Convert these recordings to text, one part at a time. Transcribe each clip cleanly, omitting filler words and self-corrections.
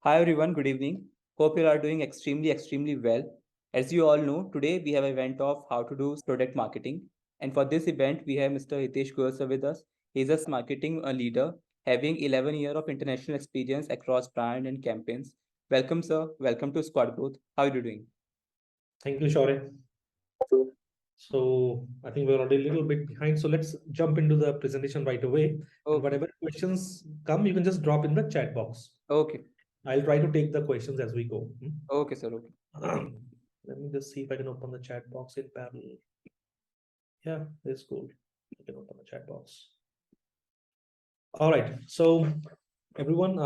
Hi everyone, good evening. Hope you are doing extremely well. As you all know, today we have an event of how to do product marketing. And for this event, we have Mr. Hitesh Goyal sir with us. He's a marketing leader having 11 years of international experience across brand and campaigns. Welcome, sir. Welcome to Squad Growth. How are you doing? Thank you, Shaure. So I think we're already a little bit behind. So let's jump into the presentation right away. And Okay. whatever questions come, you can just drop in the chat box. Okay. I'll try to take the questions as we go. Okay, sir. Okay. Let me just see if I can open the chat box in parallel. Yeah, it's cool. I can open the chat box. All right. So everyone,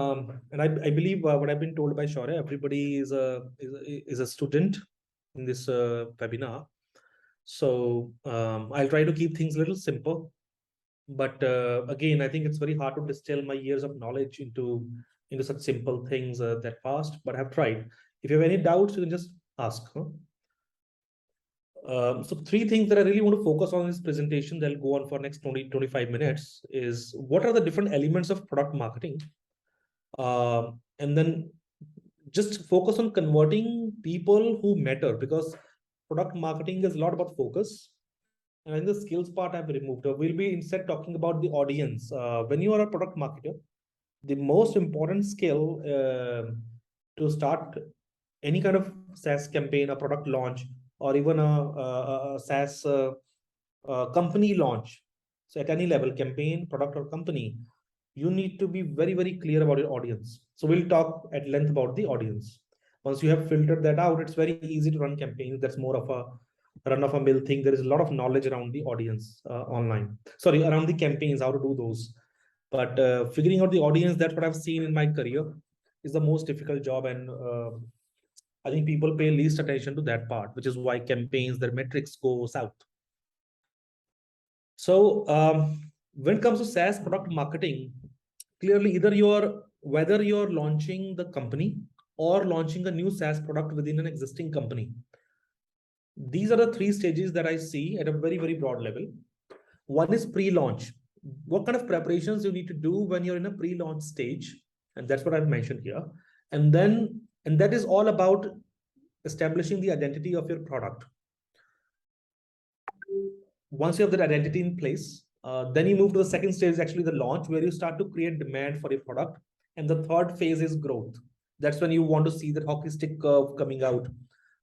and I believe what I've been told by Shaure, everybody is a student in this webinar. So I'll try to keep things a little simple. But again, I think it's very hard to distill my years of knowledge into such simple things that fast. But I've tried. If you have any doubts, you can just ask. So three things that I really want to focus on in this presentation that'll go on for next 20-25 minutes is what are the different elements of product marketing, and then just focus on converting people who matter, because product marketing is a lot about focus. And in the skills part, I've removed. We'll be instead talking about the audience. When you are a product marketer, the most important skill to start any kind of SaaS campaign, a product launch, or even a SaaS company launch. So at any level, campaign, product, or company, you need to be very, very clear about your audience. So we'll talk at length about the audience. Once you have filtered that out, it's very easy to run campaigns. That's more of a run of a mill thing. There is a lot of knowledge around the audience online. Sorry, around the campaigns, how to do those. But figuring out the audience, that's what I've seen in my career, is the most difficult job. And I think people pay least attention to that part, which is why campaigns, their metrics go south. So when it comes to SaaS product marketing, clearly whether you're launching the company or launching a new SaaS product within an existing company, these are the three stages that I see at a very, very broad level. One is pre-launch. What kind of preparations you need to do when you're in a pre-launch stage? And that's what I've mentioned here. And that is all about establishing the identity of your product. Once you have that identity in place, then you move to the second stage, actually the launch, where you start to create demand for your product. And the third phase is growth. That's when you want to see that hockey stick curve coming out.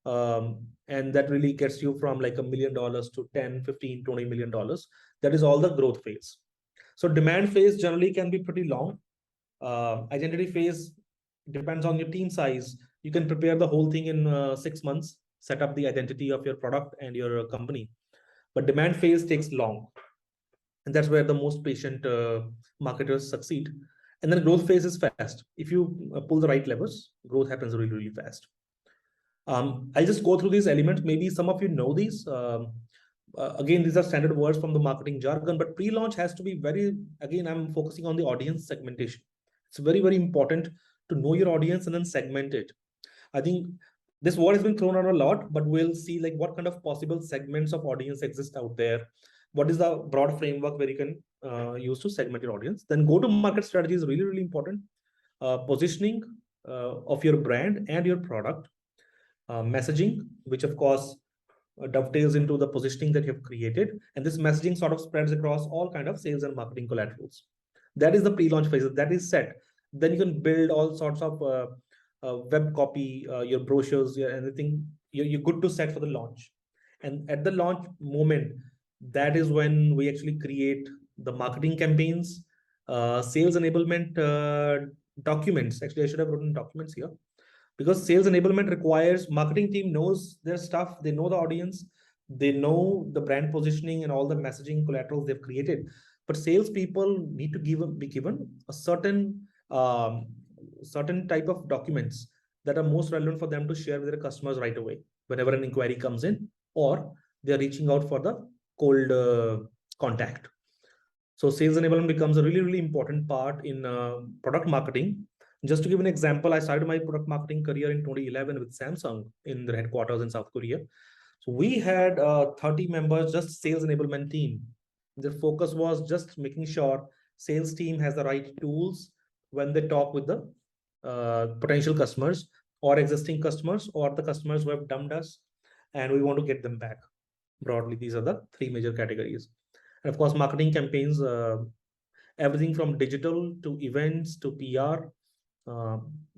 And that really gets you from like $1 million to 10, 15, $20 million. That is all the growth phase. So demand phase generally can be pretty long. Identity phase depends on your team size. You can prepare the whole thing in 6 months, set up the identity of your product and your company. But demand phase takes long. And that's where the most patient marketers succeed. And then growth phase is fast. If you pull the right levers, growth happens really, really fast. I'll just go through these elements. Maybe some of you know these. Again, these are standard words from the marketing jargon, but pre-launch has to be again, I'm focusing on the audience segmentation. It's very, very important to know your audience and then segment it. I think this word has been thrown out a lot, but we'll see like what kind of possible segments of audience exist out there. What is the broad framework where you can use to segment your audience? Then go-to-market strategy is really, really important. Positioning of your brand and your product. Messaging, which of course dovetails into the positioning that you have created. And this messaging sort of spreads across all kind of sales and marketing collaterals. That is the pre-launch phase. That is set. Then you can build all sorts of web copy, your brochures, anything. You're good to set for the launch. And at the launch moment, that is when we actually create the marketing campaigns, sales enablement documents. Actually, I should have written documents here, because sales enablement requires be knows their stuff, they know the audience, they know the brand positioning and all the messaging collaterals they've created. But salespeople need to be given a certain type of documents that are most relevant for them to share with their customers right away whenever an inquiry comes in, or they're reaching out for the cold contact. So sales enablement becomes a really, really important part in product marketing. Just to give an example, I started my product marketing career in 2011 with Samsung in their headquarters in South Korea. So we had 30 members, just sales enablement team. Their focus was just making sure sales team has the right tools when they talk with the potential customers or existing customers or the customers who have dumped us, and we want to get them back. Broadly, these are the three major categories. And of course, marketing campaigns, everything from digital to events to PR.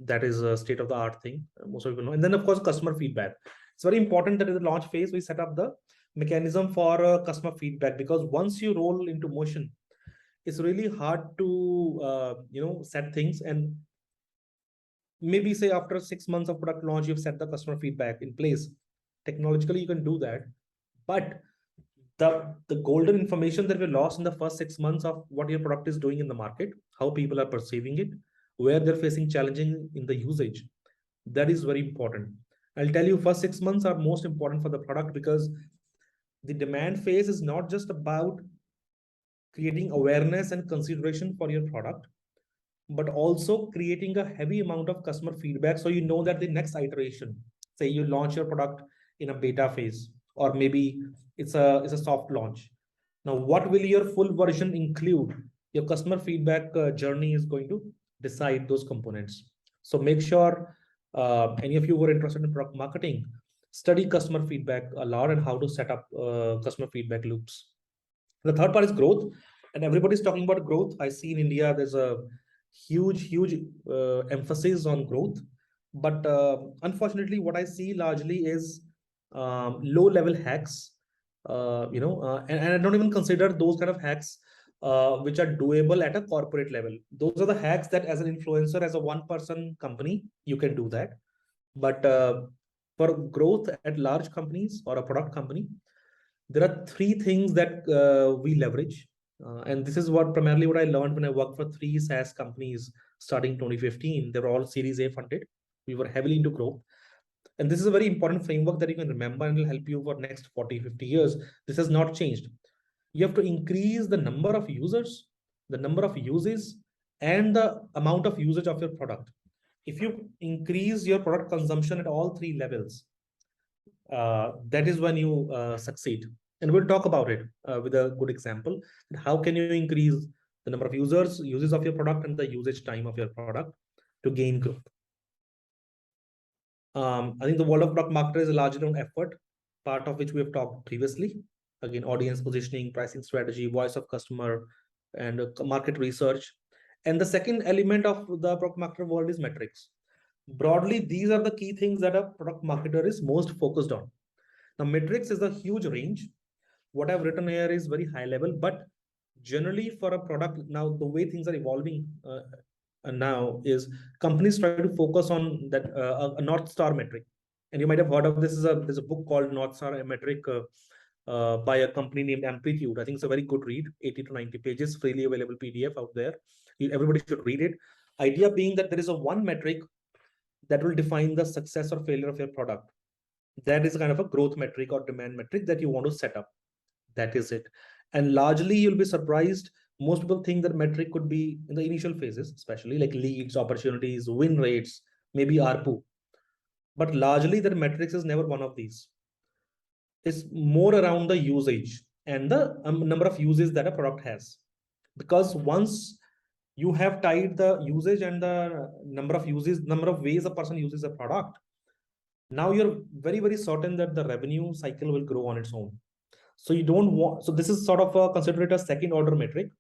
That is a state of the art thing. Most of people know. And then, of course, customer feedback. It's very important that in the launch phase, we set up the mechanism for customer feedback, because once you roll into motion, it's really hard to set things. And maybe say after 6 months of product launch, you've set the customer feedback in place. Technologically, you can do that, but the golden information that we lost in the first 6 months of what your product is doing in the market, how people are perceiving it, where they're facing challenging in the usage, that is very important. I'll tell you, first 6 months are most important for the product, because the demand phase is not just about creating awareness and consideration for your product, but also creating a heavy amount of customer feedback. So you know that the next iteration, say you launch your product in a beta phase, or maybe it's a soft launch. Now, what will your full version include? Your customer feedback journey is going to decide those components. So make sure, any of you who are interested in product marketing, study customer feedback a lot and how to set up customer feedback loops. The third part is growth, and everybody's talking about growth. I see in India there's a huge emphasis on growth, but unfortunately, what I see largely is low-level hacks. And I don't even consider those kind of hacks which are doable at a corporate level. Those are the hacks that, as an influencer, as a one-person company, you can do that. But for growth at large companies or a product company, there are three things that we leverage. And this is what primarily what I learned when I worked for three SaaS companies starting 2015. They were all Series A funded. We were heavily into growth. And this is a very important framework that you can remember and will help you for next 40, 50 years. This has not changed. You have to increase the number of users, the number of uses, and the amount of usage of your product. If you increase your product consumption at all three levels, that is when you succeed. And we'll talk about it with a good example. How can you increase the number of users, uses of your product, and the usage time of your product to gain growth? I think the world of product marketer is a larger known effort, part of which we have talked previously. Again, audience positioning, pricing strategy, voice of customer, and market research. And the second element of the product marketer world is metrics. Broadly, these are the key things that a product marketer is most focused on. Now, metrics is a huge range. What I've written here is very high level, but generally for a product, now the way things are evolving now is companies try to focus on that a North Star metric. And you might have heard of this. There's a book called North Star metric by a company named Amplitude. I think it's a very good read, 80 to 90 pages, freely available PDF out there. Everybody should read it. Idea being that there is a one metric that will define the success or failure of your product. That is kind of a growth metric or demand metric that you want to set up. That is it. And largely, you'll be surprised. Most people think that metric could be in the initial phases, especially like leads, opportunities, win rates, maybe ARPU. But largely, that metrics is never one of these. It's more around the usage and the number of uses that a product has. Because once you have tied the usage and the number of uses, number of ways a person uses a product, now you're very certain that the revenue cycle will grow on its own. So you don't want, so this is sort of consider it a second order metric,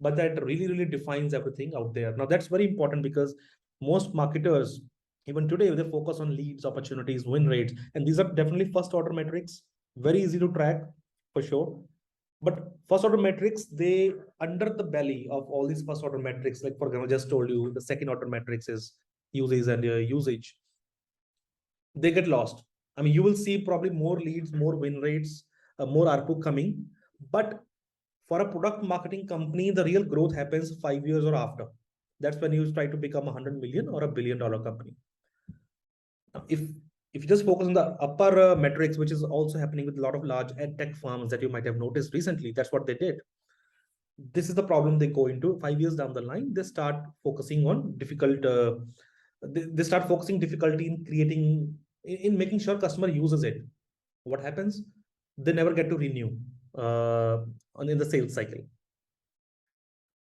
but that really defines everything out there. Now that's very important, because most marketers, even today, they focus on leads, opportunities, win rates, and these are definitely first order metrics, very easy to track for sure. But first order metrics, they under the belly of all these first order metrics, like for example, I just told you the second order metrics is uses and usage, they get lost. I mean, you will see probably more leads, more win rates, more ARPU coming. But for a product marketing company, the real growth happens 5 years or after. That's when you try to become a 100 million or a $1 billion company. Now, if you just focus on the upper metrics, which is also happening with a lot of large ed tech firms that you might have noticed recently, that's what they did. This is the problem they go into 5 years down the line. They start focusing on difficult. They start focusing difficulty in creating, in making sure customer uses it. What happens? They never get to renew in the sales cycle.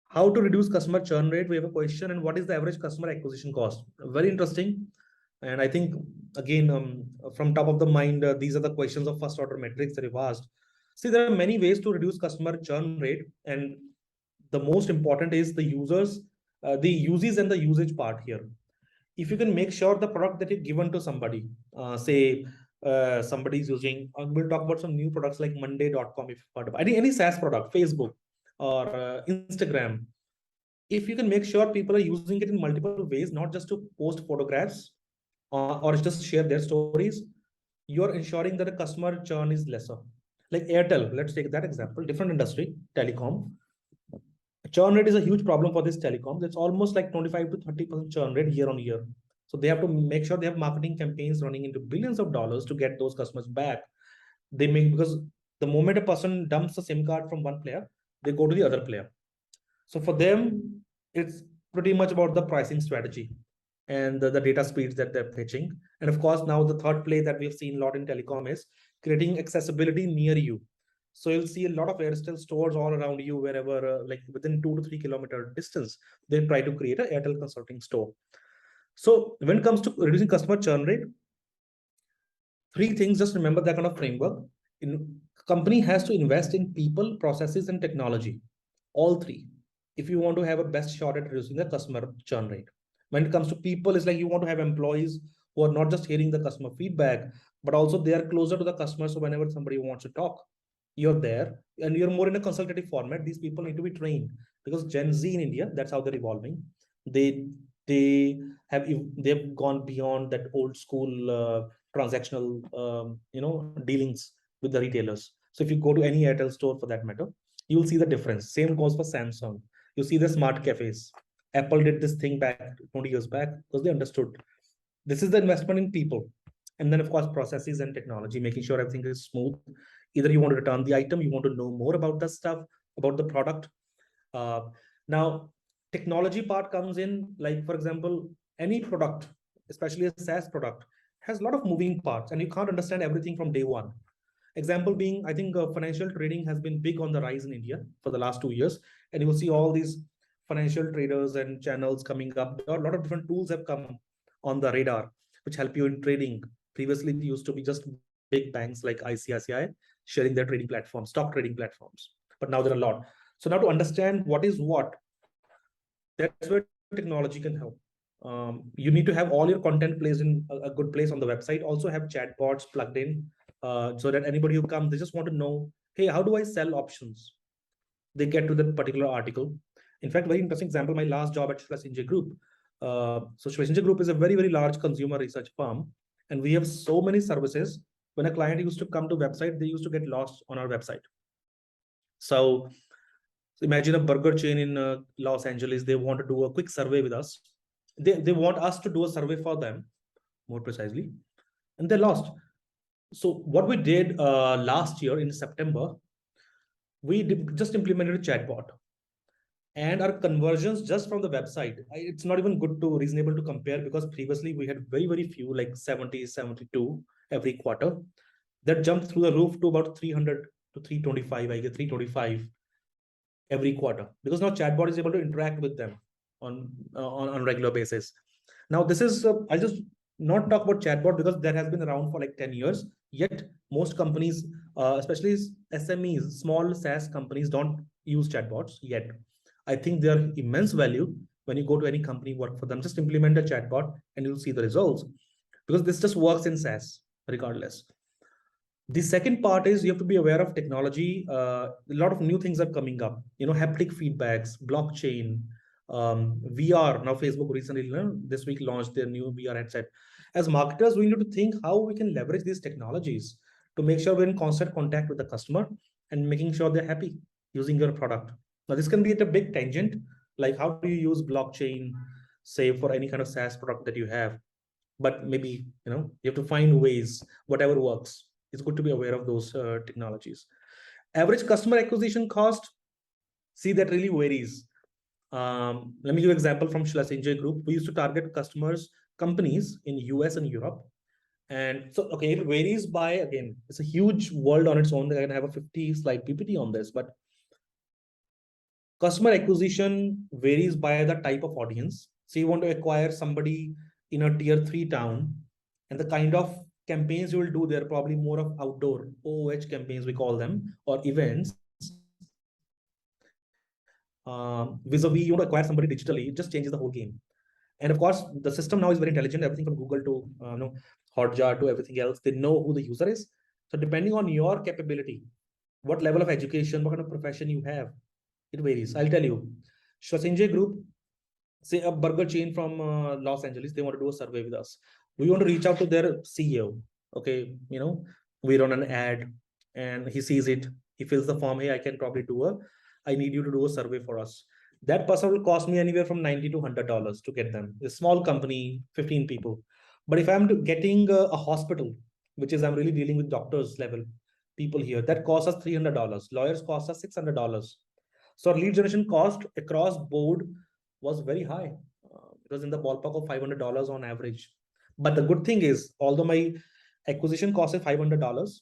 How to reduce customer churn rate? We have a question. And what is the average customer acquisition cost? Very interesting. And I think, again, from top of the mind, these are the questions of first order metrics that you've asked. See, there are many ways to reduce customer churn rate. And the most important is the uses and the usage part here. If you can make sure the product that you've given to somebody, say, somebody's using, we'll talk about some new products like monday.com, if you've heard of any SaaS product, Facebook or Instagram. If you can make sure people are using it in multiple ways, not just to post photographs or just share their stories, you're ensuring that the customer churn is lesser. Like Airtel, let's take that example, different industry, telecom. Churn rate is a huge problem for this telecom. It's almost like 25 to 30% churn rate year on year. So they have to make sure they have marketing campaigns running into billions of dollars to get those customers back. They make, because the moment a person dumps a SIM card from one player, they go to the other player. So for them, it's pretty much about the pricing strategy and the data speeds that they're pitching. And of course, now the third play that we've seen a lot in telecom is creating accessibility near you. So you'll see a lot of Airtel stores all around you, wherever, like within 2 to 3 kilometer distance, they try to create an Airtel consulting store. So when it comes to reducing customer churn rate, three things, just remember that kind of framework. Company has to invest in people, processes, and technology. All three. If you want to have a best shot at reducing the customer churn rate. When it comes to people, it's like you want to have employees who are not just hearing the customer feedback, but also they are closer to the customer. So whenever somebody wants to talk, you're there and you're more in a consultative format. These people need to be trained, because Gen Z in India, that's how they're evolving. They they they've gone beyond that old school transactional dealings with the retailers. So if you go to any Airtel store for that matter, you will see the difference. Same goes for Samsung. You see the smart cafes. Apple did this thing back 20 years back because they understood this is the investment in people. And then, of course, processes and technology, making sure everything is smooth. Either you want to return the item, you want to know more about the stuff, about the product. Uh, Now, technology part comes in, like, for example, any product, especially a SaaS product, has a lot of moving parts and you can't understand everything from day one. Example being, I think financial trading has been big on the rise in India for the last 2 years. And you will see all these financial traders and channels coming up. There are a lot of different tools have come on the radar, which help you in trading. Previously, it used to be just big banks like ICICI sharing their trading platforms, stock trading platforms. But now there are a lot. So now to understand what is what, that's where technology can help. You need to have all your content placed in a good place on the website. Also have chatbots plugged in, so that anybody who comes, they just want to know, hey, how do I sell options? They get to that particular article. In fact, very interesting example, my last job at Schlesinger Group. So Schlesinger Group is a very, very large consumer research firm, and we have so many services. When a client used to come to website, they used to get lost on our website. So imagine a burger chain in Los Angeles. They want to do a quick survey with us. They want us to do a survey for them, more precisely, and they're lost. So what we did last year in September, we just implemented a chatbot, and our conversions just from the website, it's not even good to reasonable to compare, because previously we had very, very few, like 70, 72 every quarter. That jumped through the roof to about 300 to 325, I get 325 every quarter, because now chatbot is able to interact with them on regular basis. Now this is I'll just not talk about chatbot because that has been around for like 10 years. Yet most companies, especially SMEs, small SaaS companies, don't use chatbots yet. I think they are immense value. When you go to any company, work for them, just implement a chatbot and you'll see the results, because this just works in SaaS regardless. The second part is you have to be aware of technology. A lot of new things are coming up, haptic feedbacks, blockchain, VR. Now Facebook recently, this week, launched their new VR headset. As marketers, we need to think how we can leverage these technologies to make sure we're in constant contact with the customer and making sure they're happy using your product. Now this can be at a big tangent, like how do you use blockchain, say, for any kind of SaaS product that you have. But maybe you have to find ways, whatever works. It's good to be aware of those technologies. Average customer acquisition cost, see, that really varies. Let me give an example from Schlesinger Group. We used to target customers, companies in US and Europe. And so, okay, it varies by, again, it's a huge world on its own. I can have a 50 slide PPT on this, but Customer acquisition varies by the type of audience. So you want to acquire somebody in a tier 3 town, and the kind of campaigns you will do there, probably more of outdoor OOH campaigns, we call them, or events. Vis-a-vis, you want to acquire somebody digitally, it just changes the whole game. And of course, the system now is very intelligent. Everything from Google to Hotjar to everything else, they know who the user is. So depending on your capability, what level of education, what kind of profession you have, it varies. I'll tell you. Shwasinjay Group, say a burger chain from Los Angeles, they want to do a survey with us. We want to reach out to their CEO. Okay, we run an ad and he sees it. He fills the form. Hey, I need you to do a survey for us. That person will cost me anywhere from $90 to $100 to get them. A small company, 15 people. But if I'm getting a hospital, which is I'm really dealing with doctors level people here, that costs us $300. Lawyers cost us $600. So our lead generation cost across board was very high. It was in the ballpark of $500 on average. But the good thing is, although my acquisition cost is $500,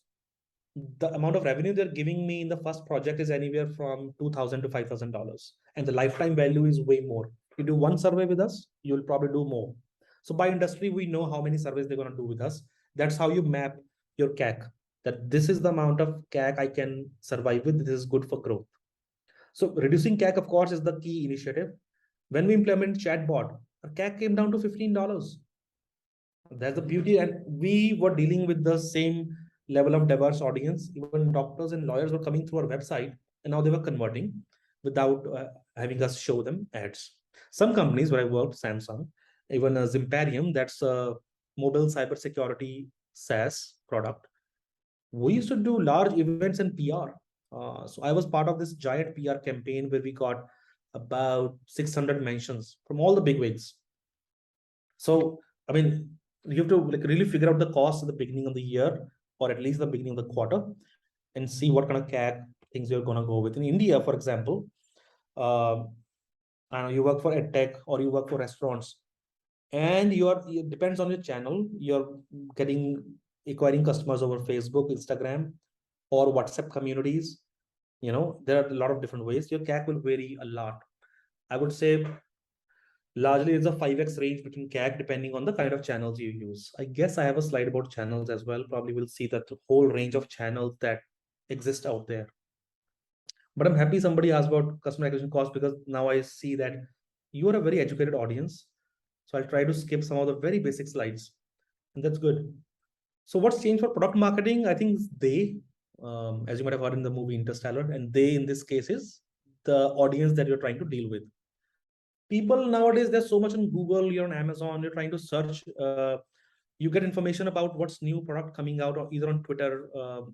the amount of revenue they're giving me in the first project is anywhere from $2,000 to $5,000, and the lifetime value is way more. You do one survey with us, you'll probably do more. So by industry, we know how many surveys they're going to do with us. That's how you map your CAC. That this is the amount of CAC I can survive with. This is good for growth. So reducing CAC, of course, is the key initiative. When we implement chatbot, our CAC came down to $15. That's the beauty. And we were dealing with the same level of diverse audience. Even doctors and lawyers were coming through our website, and now they were converting without having us show them ads. Some companies where I worked, Samsung, even Zimperium, that's a mobile cybersecurity SaaS product. We used to do large events and PR. So I was part of this giant PR campaign where we got about 600 mentions from all the big wigs. So, I mean, you have to like really figure out the cost at the beginning of the year, or at least the beginning of the quarter, and see what kind of CAC things you're going to go with. In India, for example, uh, I know you work for edtech or you work for restaurants, and it depends on your channel. You're getting acquiring customers over Facebook, Instagram, or WhatsApp communities. There are a lot of different ways. Your CAC will vary a lot. I would say largely it's a 5x range between CAC depending on the kind of channels you use. I guess I have a slide about channels as well. Probably we'll see that the whole range of channels that exist out there. But I'm happy somebody asked about customer acquisition cost, because now I see that you are a very educated audience. So I'll try to skip some of the very basic slides, and that's good. So what's changed for product marketing? I think as you might have heard in the movie Interstellar, and they in this case is the audience that you're trying to deal with. People nowadays, there's so much on Google, you're on Amazon, you're trying to search, you get information about what's new product coming out, or either on Twitter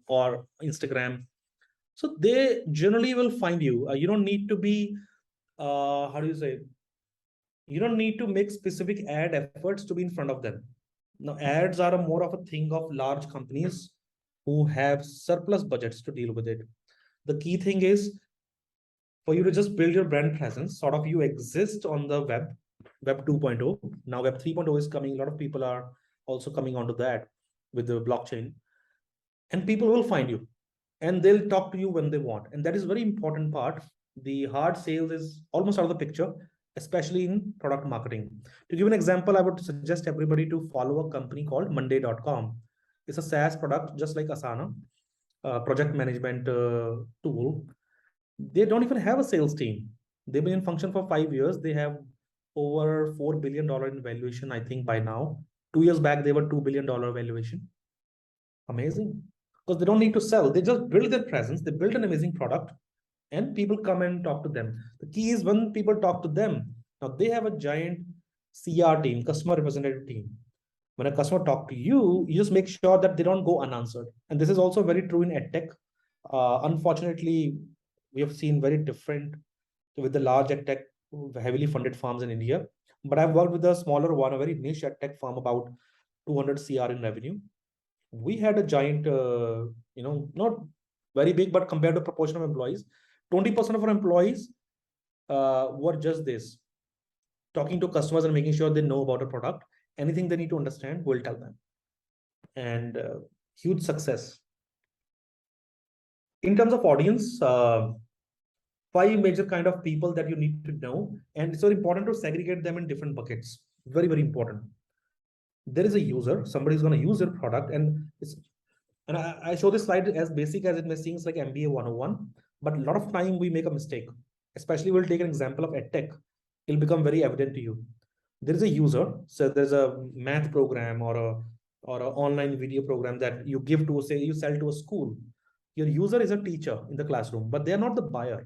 or Instagram. So they generally will find you. You don't need to be, how do you say? You don't need to make specific ad efforts to be in front of them. Now, ads are a more of a thing of large companies who have surplus budgets to deal with it. The key thing is for you to just build your brand presence, sort of you exist on the web 2.0. Now web 3.0 is coming. A lot of people are also coming onto that with the blockchain, and people will find you and they'll talk to you when they want. And that is very important part. The hard sales is almost out of the picture, especially in product marketing. To give an example, I would suggest everybody to follow a company called monday.com. It's a SaaS product, just like Asana, project management tool. They don't even have a sales team. They've been in function for 5 years. They have over $4 billion in valuation, I think, by now. 2 years back, they were $2 billion valuation. Amazing. Because they don't need to sell. They just build their presence. They build an amazing product, and people come and talk to them. The key is when people talk to them, now they have a giant CR team, customer representative team. When a customer talk to you, you just make sure that they don't go unanswered. And this is also very true in edtech. Unfortunately, we have seen very different with the large edtech, heavily funded farms in India. But I've worked with a smaller one, a very niche edtech farm, about 200 CR in revenue. We had a giant, not very big, but compared to proportion of employees, 20% of our employees were just this, talking to customers and making sure they know about a product. Anything they need to understand, we'll tell them. And huge success. In terms of audience, 5 major kind of people that you need to know, and it's very important to segregate them in different buckets. Very, very important. There is a user, somebody is going to use your product, and I show this slide as basic as it may seem like MBA 101, but a lot of time we make a mistake. Especially we'll take an example of edtech. It'll become very evident to you. There is a user, so there's a math program or a online video program that you give to, say you sell to a school. Your user is a teacher in the classroom, but they are not the buyer.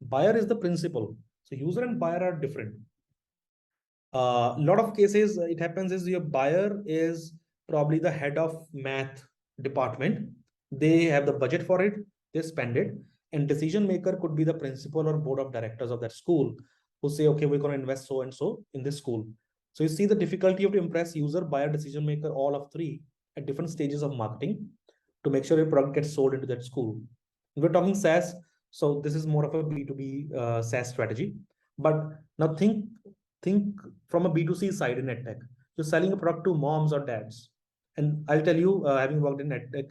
Buyer is the principal. So user and buyer are different. A lot of cases it happens is your buyer is probably the head of math department. They have the budget for it, they spend it, and decision maker could be the principal or board of directors of that school who say, okay, we're going to invest so and so in this school. So you see the difficulty of to impress user, buyer, decision maker, all of three at different stages of marketing to make sure your product gets sold into that school. We're talking SaaS, so this is more of a B2B SaaS strategy. But now think from a B2C side in edtech. You're selling a product to moms or dads. And I'll tell you, having worked in edtech,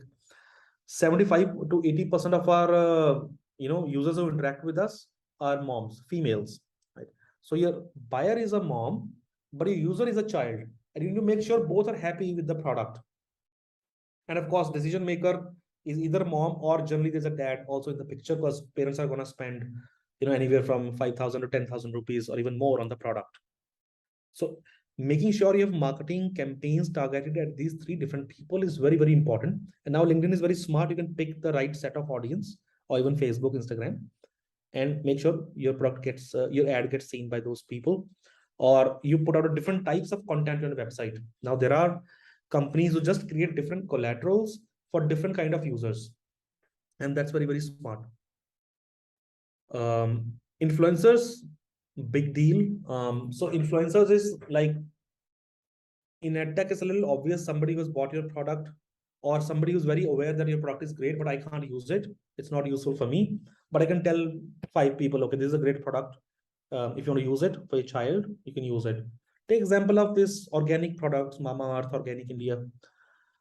75 to 80% of our users who interact with us are moms, females. Right? So your buyer is a mom, but your user is a child. And you need to make sure both are happy with the product. And of course, decision maker is either mom or generally there's a dad also in the picture, because parents are going to spend anywhere from 5,000 to 10,000 rupees or even more on the product. So making sure you have marketing campaigns targeted at these three different people is very, very important. And now LinkedIn is very smart. You can pick the right set of audience, or even Facebook, Instagram, and make sure your product gets your ad gets seen by those people, or you put out a different types of content on the website. Now there are companies who just create different collaterals for different kind of users, and that's very, very smart. Influencers, big deal. So influencers is like, in edtech it's a little obvious, somebody who's bought your product or somebody who's very aware that your product is great, but I can't use it. It's not useful for me. But I can tell 5 people, okay, this is a great product. If you want to use it for your child, you can use it. Take example of this organic products, Mama Earth, Organic India.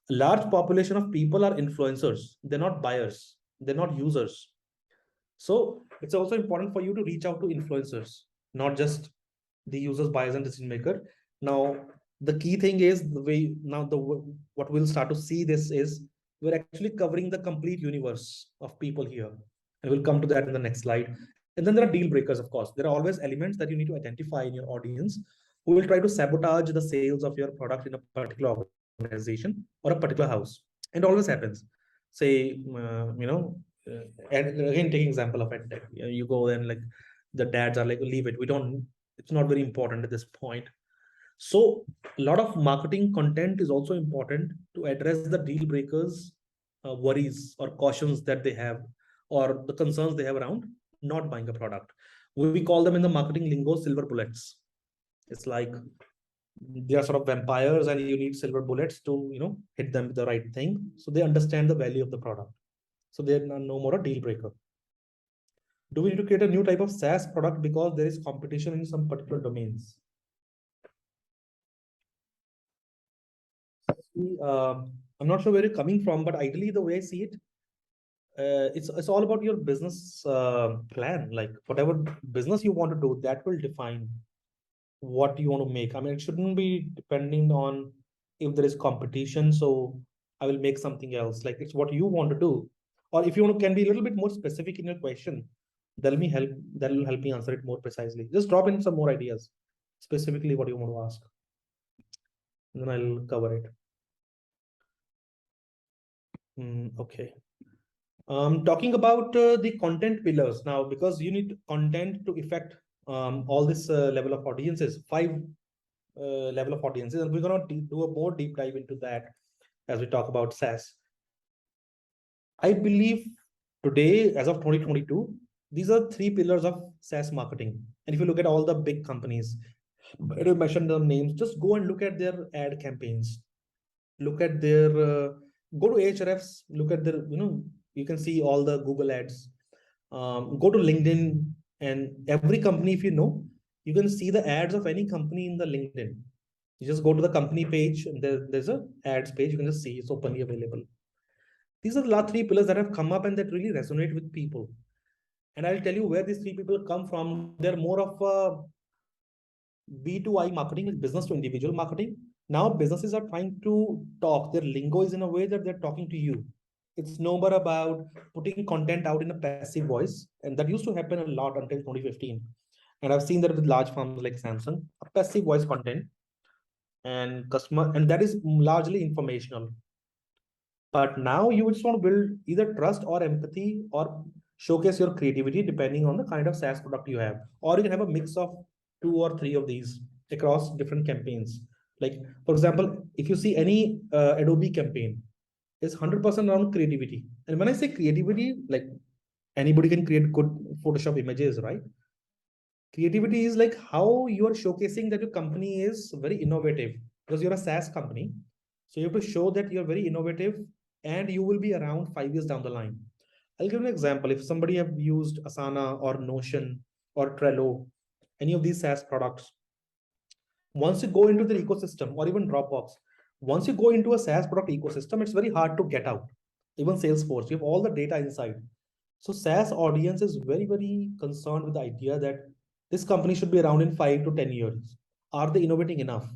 A large population of people are influencers. They're not buyers. They're not users. So it's also important for you to reach out to influencers, not just the users, buyers, and decision maker. Now, the key thing is the way now the what we'll start to see this is we're actually covering the complete universe of people here, and we'll come to that in the next slide. And then there are deal breakers, of course. There are always elements that you need to identify in your audience who will try to sabotage the sales of your product in a particular organization or a particular house. And it always happens. Say, and again, taking example of edtech, you go and like the dads are like, leave it. We don't. It's not very important at this point. So a lot of marketing content is also important to address the deal breakers, worries or cautions that they have, or the concerns they have around not buying a product. We call them in the marketing lingo silver bullets. It's like they are sort of vampires, and you need silver bullets to hit them with the right thing, so they understand the value of the product. So they're no more a deal breaker. Do we need to create a new type of SaaS product because there is competition in some particular domains? I'm not sure where you're coming from, but ideally, the way I see it, it's all about your business plan. Like whatever business you want to do, that will define what you want to make. I mean, it shouldn't be depending on if there is competition. So I will make something else. Like it's what you want to do, or if you want to can be a little bit more specific in your question, that'll me help. That will help me answer it more precisely. Just drop in some more ideas, specifically what you want to ask, and then I'll cover it. Okay. Talking about the content pillars now, because you need content to affect all this level of audiences, 5 level of audiences, and we're gonna do a more deep dive into that as we talk about SaaS. I believe today, as of 2022, these are 3 pillars of SaaS marketing. And if you look at all the big companies, I don't mention their names, just go and look at their ad campaigns. Look at their go to Ahrefs, look at their you can see all the Google ads. Go to LinkedIn, and every company, if you can see the ads of any company in the LinkedIn. You just go to the company page, and there's a ads page. You can just see it's openly available. These are the last 3 pillars that have come up and that really resonate with people. And I'll tell you where these three people come from. They're more of a B2I marketing, like business to individual marketing. Now businesses are trying to talk. Their lingo is in a way that they're talking to you. It's no more about putting content out in a passive voice. And that used to happen a lot until 2015. And I've seen that with large firms like Samsung, a passive voice content and customer, and that is largely informational. But now you just want to build either trust or empathy or showcase your creativity depending on the kind of SaaS product you have. Or you can have a mix of two or three of these across different campaigns. Like, for example, if you see any Adobe campaign, it's 100% around creativity. And when I say creativity, like anybody can create good Photoshop images, right? Creativity is like how you are showcasing that your company is very innovative because you're a SaaS company. So you have to show that you're very innovative and you will be around 5 years down the line. I'll give an example. If somebody have used Asana or Notion or Trello, any of these SaaS products, once you go into the ecosystem or even Dropbox, once you go into a SaaS product ecosystem, it's very hard to get out. Even Salesforce, you have all the data inside. So SaaS audience is very, very concerned with the idea that this company should be around in 5 to 10 years. Are they innovating enough?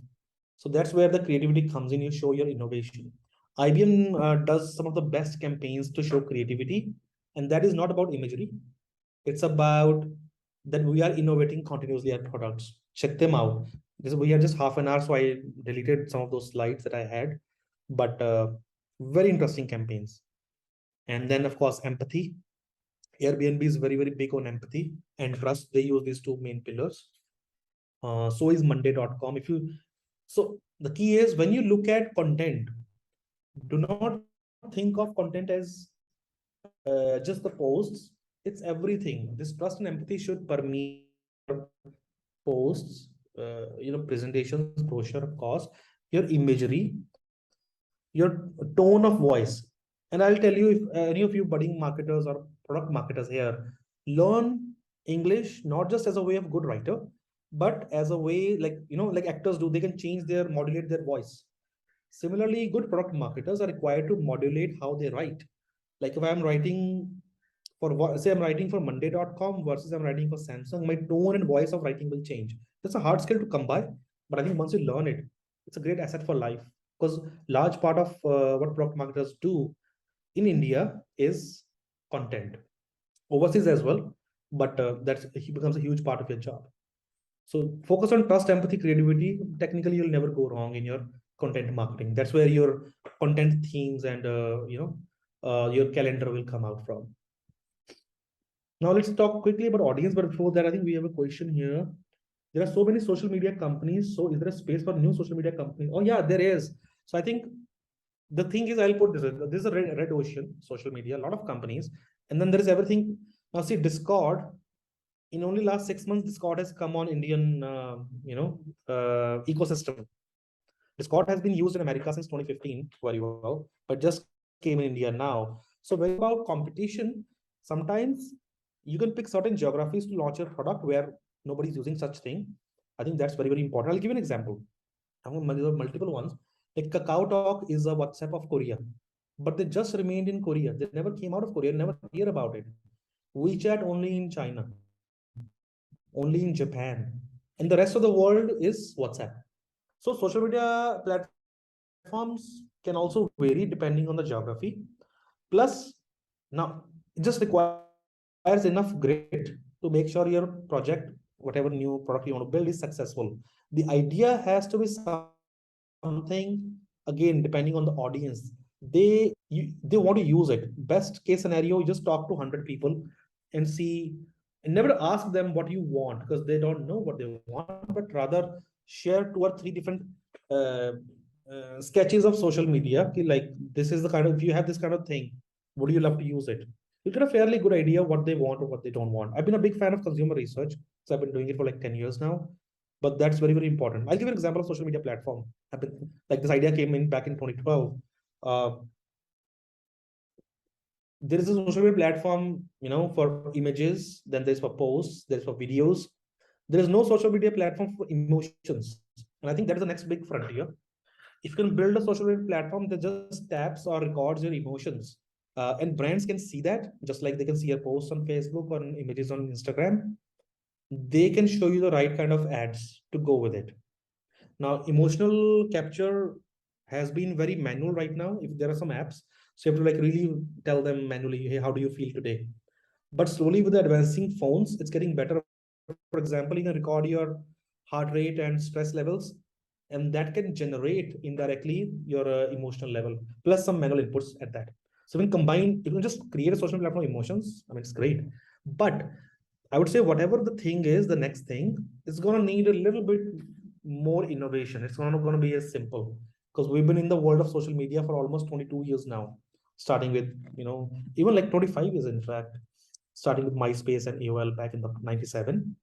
So that's where the creativity comes in. You show your innovation. IBM does some of the best campaigns to show creativity, and that is not about imagery. It's about that we are innovating continuously our products. Check them out. We had just half an hour, so I deleted some of those slides that I had, but very interesting campaigns. And then, of course, empathy. Airbnb is very, very big on empathy and trust. They use these two main pillars. So is Monday.com. So the key is when you look at content, do not think of content as just the posts. It's everything. This trust and empathy should permeate your posts, presentations, brochure, of course, your imagery, your tone of voice. And I'll tell you, if any of you budding marketers or product marketers here, learn English not just as a way of good writer, but as a way like actors do. They can change their modulate their voice. Similarly, good product marketers are required to modulate how they write. Like if I'm writing for what, say I'm writing for Monday.com versus I'm writing for Samsung, my tone and voice of writing will change. That's a hard skill to come by, but I think once you learn it, it's a great asset for life. Because large part of what product marketers do in India is content, overseas as well, but that's it becomes a huge part of your job. So focus on trust, empathy, creativity. Technically, you'll never go wrong in your content marketing. That's where your content themes and your calendar will come out from. Now let's talk quickly about audience. But before that, I think we have a question here. There are so many social media companies. So is there a space for new social media companies? Oh yeah, there is. So I think the thing is, I'll put this. This is a red ocean, social media, a lot of companies, and then there is everything. Now see, Discord. In only last 6 months, Discord has come on Indian, ecosystem. Discord has been used in America since 2015 very well, but just came in India now. So when you talk about competition, sometimes you can pick certain geographies to launch your product where nobody's using such thing. I think that's very, very important. I'll give you an example. I have multiple ones. Like Kakao Talk is a WhatsApp of Korea, but they just remained in Korea. They never came out of Korea, never hear about it. WeChat only in China, only in Japan, and the rest of the world is WhatsApp. So social media platforms can also vary depending on the geography. Plus, now it just requires enough grit to make sure your project, whatever new product you want to build, is successful. The idea has to be something, again, depending on the audience. They want to use it. Best case scenario, you just talk to 100 people and see, and never ask them what you want because they don't know what they want, but rather share 2 or 3 different sketches of social media. Like this is the kind of, if you have this kind of thing, would you love to use it? You get a fairly good idea what they want or what they don't want. I've been a big fan of consumer research, so I've been doing it for like 10 years now. But that's very, very important. I'll give you an example of social media platform. Like this idea came in back in 2012. Uh, there is a social media platform, for images, then there's for posts, there's for videos. There is no social media platform for emotions. And I think that is the next big frontier. If you can build a social media platform that just taps or records your emotions, And brands can see that, just like they can see your posts on Facebook or images on Instagram. They can show you the right kind of ads to go with it. Now, emotional capture has been very manual right now. If there are some apps, so you have to like really tell them manually, hey, how do you feel today? But slowly with the advancing phones, it's getting better. For example, you can record your heart rate and stress levels, and that can generate indirectly your emotional level plus some manual inputs at that. So when combined, you can just create a social platform emotions. I mean, it's great, but I would say whatever the thing is, the next thing is gonna need a little bit more innovation. It's not gonna be as simple because we've been in the world of social media for almost 22 years now, starting with even like 25 years in fact, starting with MySpace and AOL back in the 97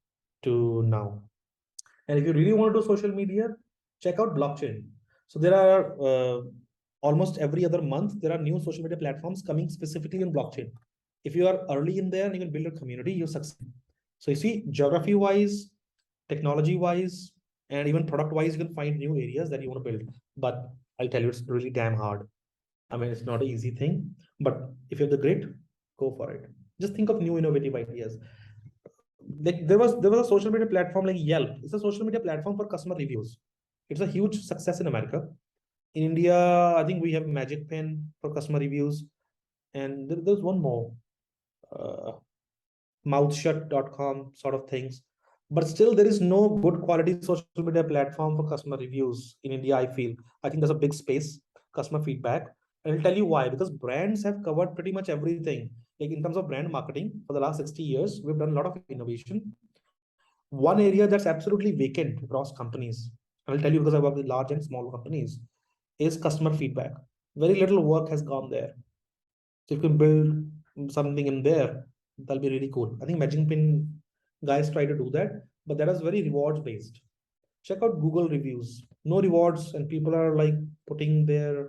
to now. And if you really want to do social media, check out blockchain. So there are almost every other month there are new social media platforms coming specifically in blockchain. If you are early in there and you can build a community, you succeed. So you see, geography wise, technology wise, and even product wise, you can find new areas that you want to build. But I'll tell you, it's really damn hard. I mean, it's not an easy thing, but if you have the grit, go for it. Just think of new innovative ideas. Like there was a social media platform like Yelp. It's a social media platform for customer reviews. It's a huge success in America. In India, I think we have Magic Pen for customer reviews, and there's one more, uh, mouthshut.com sort of things. But still, there is no good quality social media platform for customer reviews in India. I think there's a big space, customer feedback. And I'll tell you why. Because brands have covered pretty much everything. Like in terms of brand marketing, for the last 60 years, we've done a lot of innovation. One area that's absolutely vacant across companies, and I'll tell you because I work with large and small companies, is customer feedback. Very little work has gone there. So if you can build something in there, that'll be really cool. I think Magic Pin guys try to do that, but that is very rewards based. Check out Google reviews. No rewards, and people are like putting their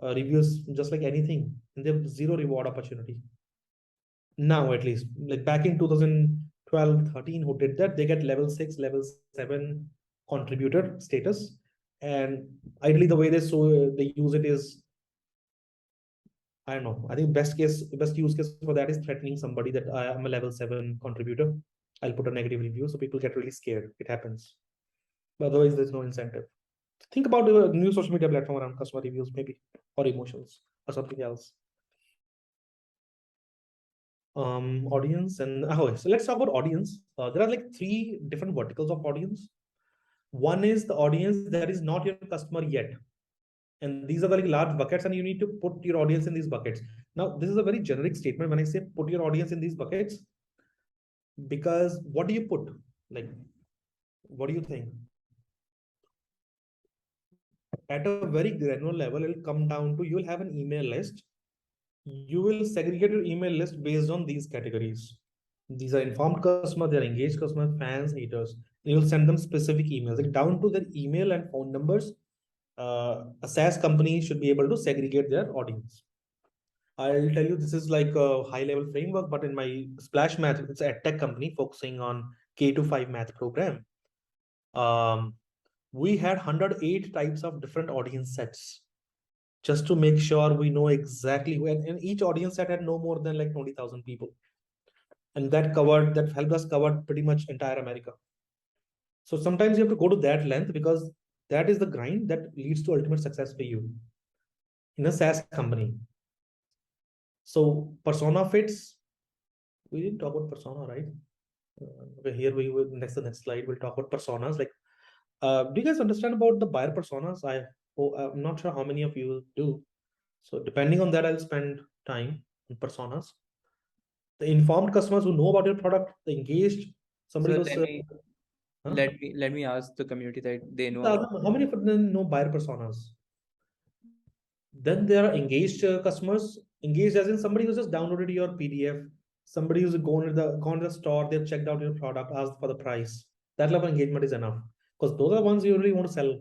reviews just like anything, and they have zero reward opportunity. Now, at least, like back in 2012, 13, who did that, they get level 6, level 7 contributor status. And ideally, the way they use it is, I don't know. I think best use case for that is threatening somebody that I am a level 7 contributor. I'll put a negative review, so people get really scared. It happens. But otherwise, there's no incentive. Think about a new social media platform around customer reviews, maybe, or emotions, or something else. Audience and so let's talk about audience. There are like three different verticals of audience. One is the audience that is not your customer yet, and these are the like large buckets, and you need to put your audience in these buckets. Now, this is a very generic statement when I say put your audience in these buckets, because what do you put? Like, what do you think? At a very granular level, it'll come down to you'll have an email list. You will segregate your email list based on these categories. These are informed customers, they're engaged customers, fans, haters. And you'll send them specific emails, like down to their email and phone numbers. A SaaS company should be able to segregate their audience. I'll tell you, this is like a high level framework, but in my Splash Math, it's a tech company focusing on K to 5 math program. Um, we had 108 types of different audience sets just to make sure we know exactly when, and each audience set had no more than like 20,000 people. And that helped us cover pretty much entire America. So sometimes you have to go to that length because that is the grind that leads to ultimate success for you in a SaaS company. So persona fits. We didn't talk about persona, right? Okay, here we will the next slide. We'll talk about personas. Like, do you guys understand about the buyer personas? I'm not sure how many of you do. So depending on that, I'll spend time on personas. The informed customers who know about your product, the engaged, somebody So who's huh? let me ask the community that they know about. How many of them know buyer personas? Then there are engaged customers. Engaged as in somebody who's just downloaded your PDF, somebody who's gone to the store, they've checked out your product, asked for the price. That level of engagement is enough because those are the ones you really want to sell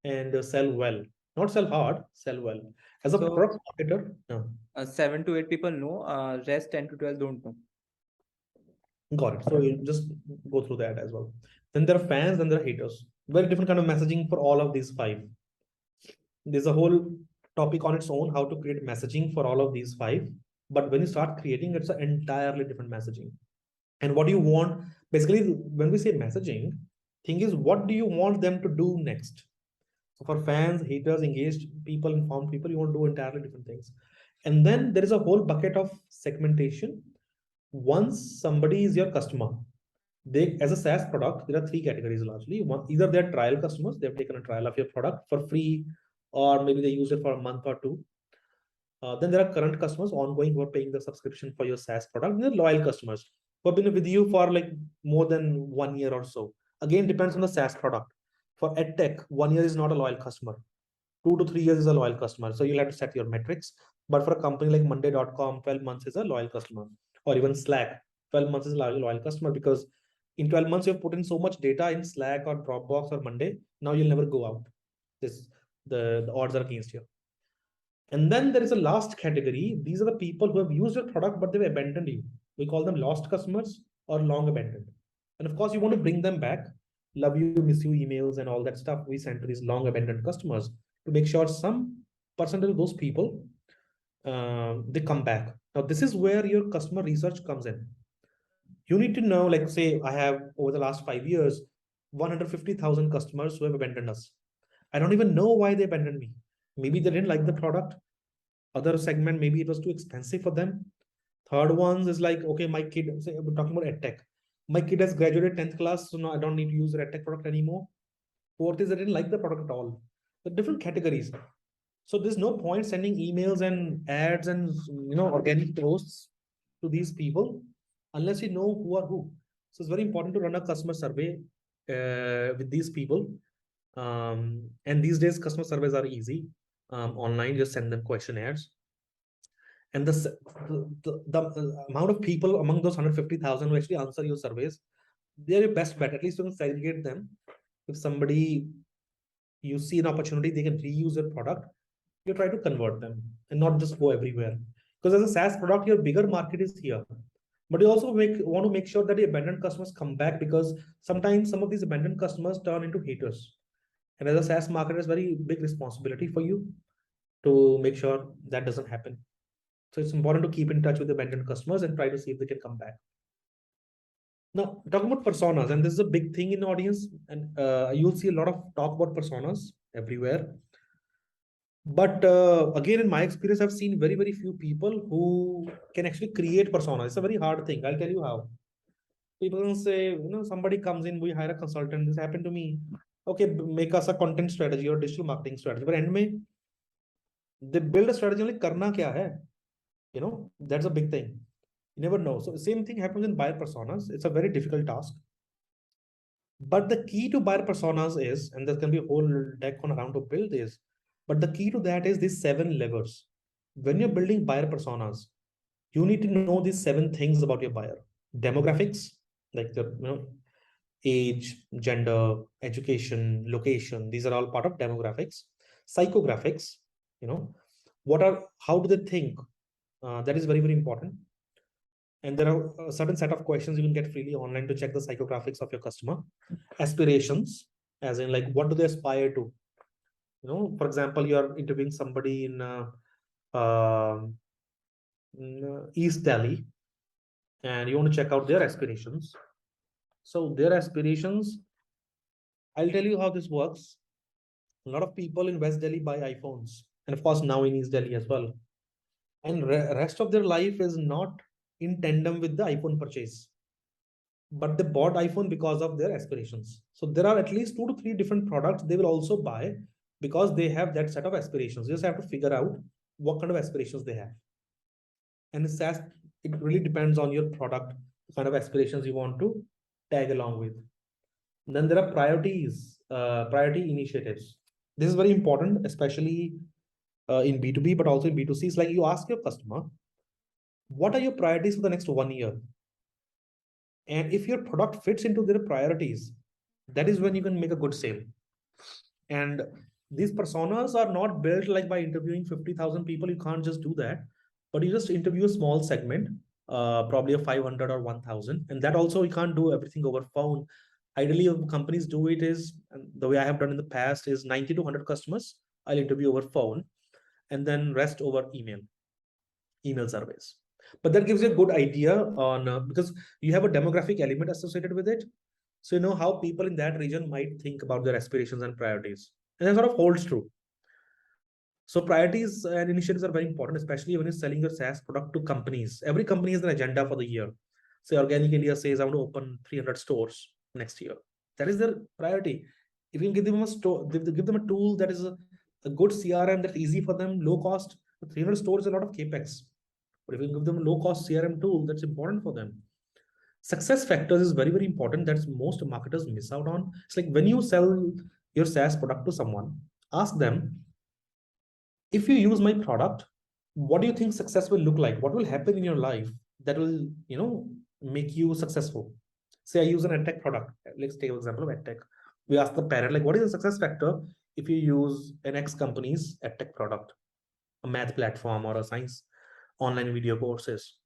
and sell well, not sell hard, sell well. As a So product marketer, no. 7 to 8 people know. Rest 10 to 12 don't know. Got it. So you just go through that as well. Then there are fans, then there are haters. Very different kind of messaging for all of these five. There's a whole topic on its own, how to create messaging for all of these five. But when you start creating, it's an entirely different messaging. And what do you want? Basically, when we say messaging, thing is, what do you want them to do next? So for fans, haters, engaged people, informed people, you want to do entirely different things. And then there is a whole bucket of segmentation. Once somebody is your customer, they, as a SaaS product, there are three categories largely. One, either they're trial customers, they've taken a trial of your product for free, or maybe they use it for a month or two. Then there are current customers, ongoing, who are paying the subscription for your SaaS product. And there are loyal customers who have been with you for like more than 1 year or so. Again, depends on the SaaS product. For EdTech, 1 year is not a loyal customer. 2 to 3 years is a loyal customer. So you'll have to set your metrics. But for a company like Monday.com, 12 months is a loyal customer. Or even Slack, 12 months is a loyal customer, because in 12 months you've put in so much data in Slack or Dropbox or Monday. Now you'll never go out. This the odds are against you. And then there is a last category. These are the people who have used your product, but they've abandoned you. We call them lost customers or long abandoned. And of course, you want to bring them back. Love you, miss you emails and all that stuff we send to these long abandoned customers to make sure some percentage of those people they come back. Now, this is where your customer research comes in. You need to know, like, say, I have over the last 5 years, 150,000 customers who have abandoned us. I don't even know why they abandoned me. Maybe they didn't like the product. Other segment, maybe it was too expensive for them. Third ones is like, okay, my kid, say we're talking about edtech. My kid has graduated 10th class, so now I don't need to use the edtech product anymore. Fourth is I didn't like the product at all. The different categories. So there's no point sending emails and ads and organic posts to these people unless you know who are who. So it's very important to run a customer survey with these people. And these days, customer surveys are easy. Online, just send them questionnaires. And the amount of people among those 150,000 who actually answer your surveys, they're your best bet. At least you can segregate them. If somebody, you see an opportunity, they can reuse your product, you try to convert them and not just go everywhere. Because as a SaaS product, your bigger market is here. But you also want to make sure that the abandoned customers come back, because sometimes some of these abandoned customers turn into haters. And as a SaaS marketer, it's very big responsibility for you to make sure that doesn't happen. So it's important to keep in touch with the abandoned customers and try to see if they can come back. Now, talking about personas, and this is a big thing in the audience, and you'll see a lot of talk about personas everywhere. But again, in my experience, I've seen very, very few people who can actually create personas. It's a very hard thing. I'll tell you how. People can say, somebody comes in, we hire a consultant. This happened to me. Okay, make us a content strategy or digital marketing strategy. But end में, they build a strategy only karna kya hai? That's a big thing. You never know. So the same thing happens in buyer personas. It's a very difficult task. But the key to buyer personas is, and there's going to be a whole deck on around to build this, but the key to that is these 7 levers. When you're building buyer personas, you need to know these 7 things about your buyer. Demographics, like the age, gender, education, location. These are all part of demographics. Psychographics, how do they think? That is very, very important. And there are a certain set of questions you can get freely online to check the psychographics of your customer. Aspirations, as in like, what do they aspire to? For example, you are interviewing somebody in East Delhi, and you want to check out their aspirations. So their aspirations, I'll tell you how this works. A lot of people in West Delhi buy iPhones, and of course now in East Delhi as well. And rest of their life is not in tandem with the iPhone purchase, but they bought iPhone because of their aspirations. So there are at least 2 to 3 different products they will also buy because they have that set of aspirations. You just have to figure out what kind of aspirations they have. And it really depends on your product, the kind of aspirations you want to tag along with. Then there are priority initiatives. This is very important, especially in B2B, but also in B2C. It's like you ask your customer, what are your priorities for the next 1 year? And if your product fits into their priorities, that is when you can make a good sale. And these personas are not built like by interviewing 50,000 people. You can't just do that, but you just interview a small segment, probably a 500 or 1,000. And that also, you can't do everything over phone. Ideally, companies do it is, and the way I have done in the past is 90 to 100 customers I'll interview over phone. and then rest over email surveys. But that gives you a good idea on because you have a demographic element associated with it. So you know how people in that region might think about their aspirations and priorities. And that sort of holds true. So priorities and initiatives are very important, especially when you're selling your SaaS product to companies. Every company has an agenda for the year. Say Organic India says I want to open 300 stores next year. That is their priority. If you can give them a store, give them a tool that is a good CRM that's easy for them, low cost. 300 stores is a lot of capex. But if you give them a low cost CRM tool, that's important for them. Success factors is very, very important. That's most marketers miss out on. It's like when you sell your SaaS product to someone, ask them, if you use my product, what do you think success will look like? What will happen in your life that will, make you successful? Say I use an edtech product. Let's take an example of edtech. We ask the parent, like, what is the success factor if you use an X company's edtech product, a math platform or a science online video courses?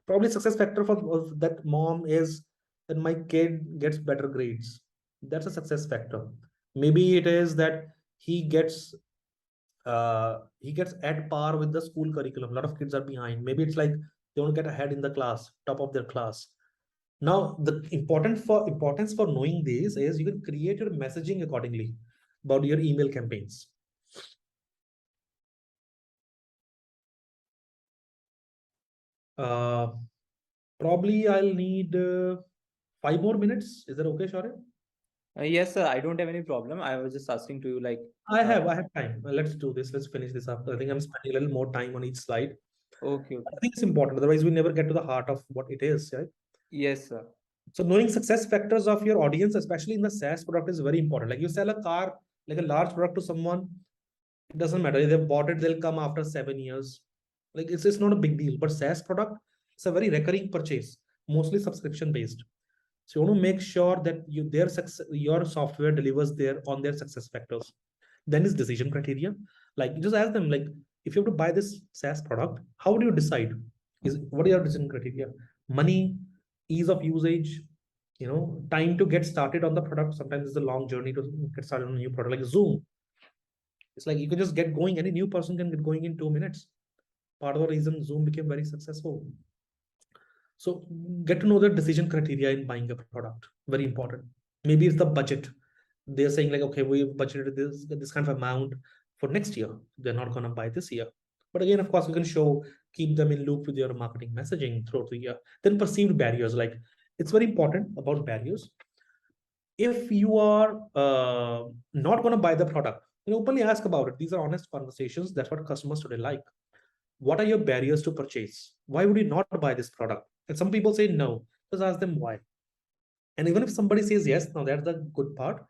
Probably success factor for that mom is that my kid gets better grades. That's a success factor. Maybe it is that he gets he gets at par with the school curriculum. A lot of kids are behind. Maybe it's like they don't get ahead in the class, top of their class. Now, the importance for knowing this is you can create your messaging accordingly about your email campaigns. Uh, Probably I'll need 5 more minutes. Is that okay, Shaurya? Yes, sir. I don't have any problem. I was just asking to you, like, I have time. Let's do this. Let's finish this up. I think I'm spending a little more time on each slide. okay, okay. I think it's important. Otherwise, we never get to the heart of what it is, right? Yes, sir. So knowing success factors of your audience, especially in the SaaS product, is very important. Like you sell a car, like a large product to someone, it doesn't matter. If they've bought it, they'll come after 7 years. Like it's not a big deal. But SaaS product, it's a very recurring purchase, mostly subscription based. So you want to make sure that your software delivers their on their success factors. Then is decision criteria. Like you just ask them, like, if you have to buy this SaaS product, how do you decide? What are your decision criteria? Money, ease of usage, time to get started on the product. Sometimes it's a long journey to get started on a new product, like Zoom. It's like you can just get going. Any new person can get going in 2 minutes. Part of the reason Zoom became very successful. So get to know the decision criteria in buying a product. Very important. Maybe it's the budget. They're saying like, okay, we budgeted this kind of amount for next year. They're not going to buy this year. But again, of course, you can keep them in loop with your marketing messaging throughout the year. Then perceived barriers, like it's very important about barriers. If you are not going to buy the product, openly ask about it. These are honest conversations. That's what customers today like. What are your barriers to purchase? Why would you not buy this product? And some people say no. Just ask them why. And even if somebody says yes, now that's the good part.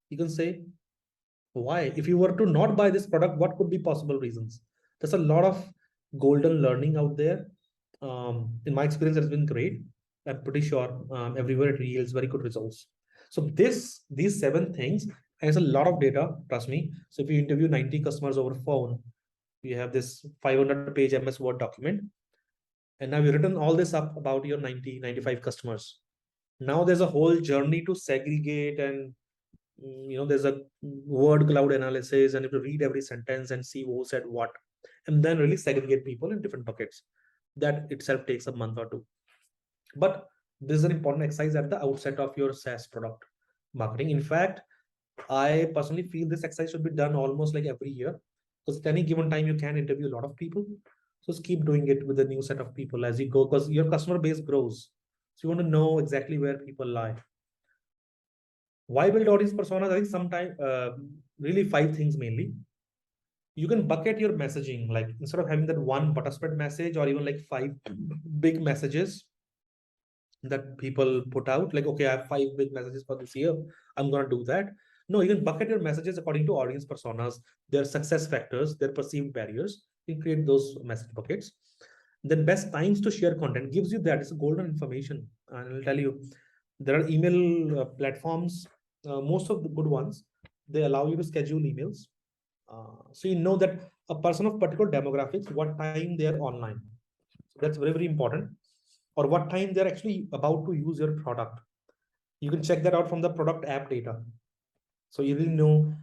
You can say why. If you were to not buy this product, what could be possible reasons? There's a lot of golden learning out there. In my experience, it's been great. I'm pretty sure everywhere it yields very good results. So these 7 things has a lot of data. Trust me. So if you interview 90 customers over phone, we have this 500-page MS Word document. And now we've written all this up about your 95 customers. Now there's a whole journey to segregate and there's a word cloud analysis and you have to read every sentence and see who said what and then really segregate people in different buckets. That itself takes a month or two. But this is an important exercise at the outset of your SaaS product marketing. In fact, I personally feel this exercise should be done almost like every year, because at any given time you can interview a lot of people. So just keep doing it with a new set of people as you go, because your customer base grows. So you want to know exactly where people lie. Why build audience personas? I think sometimes really 5 things mainly. You can bucket your messaging, like instead of having that one butter spread message or even like 5 big messages that people put out, like, okay, I have 5 big messages for this year, I'm going to do that. No, you can bucket your messages according to audience personas, their success factors, their perceived barriers. You can create those message buckets. Then best times to share content gives you that. It's a golden information. And I'll tell you, there are email platforms, most of the good ones, they allow you to schedule emails. So you know that a person of particular demographics, what time they're online. So that's very, very important. Or what time they're actually about to use your product. You can check that out from the product app data. So you really know